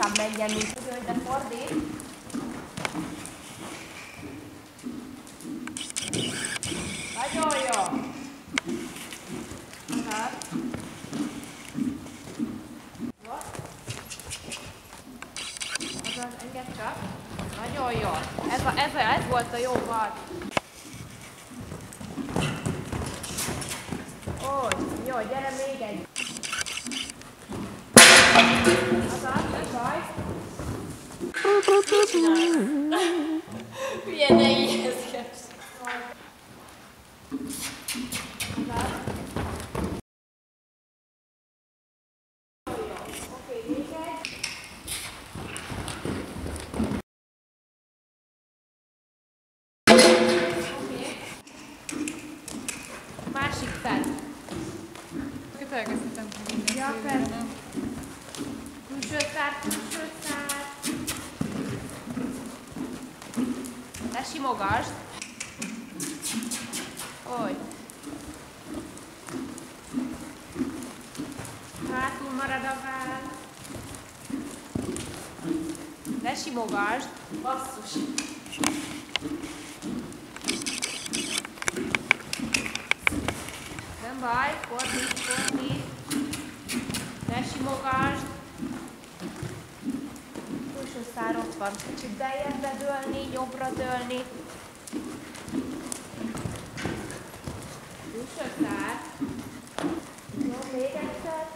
inkább menjen, mint hogy de fordít. Nagyon jó! Azaz, engedd csak. Nagyon jó. Ez volt a jó part. Úgy, jó, gyere még egy. Azaz, nem baj. Hülye, ne ijeszkedj! Másik fel. Elkezdtem mindenki. Ja, persze. Külső szár. Lesimogasd. Úgy. Hátul marad a váll. Lesimogasd. Basszus! Nem baj, fordít. Lesimogasd. Külső szár ott van. Kicsit beljebbre dőlni, jobbra dőlni. Külső szár. Jó, még egyszer.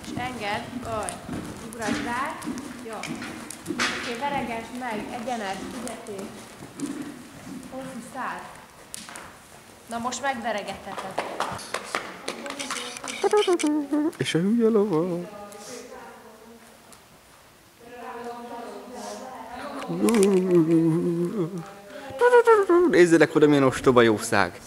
És engedd, ugrasd rá. Jó. Oké, veregesd meg, egyenes, ügyetés. Hosszú szár. Na most megveregetheted. És a hülye lova. Nézzétek oda, milyen ostoba jószág.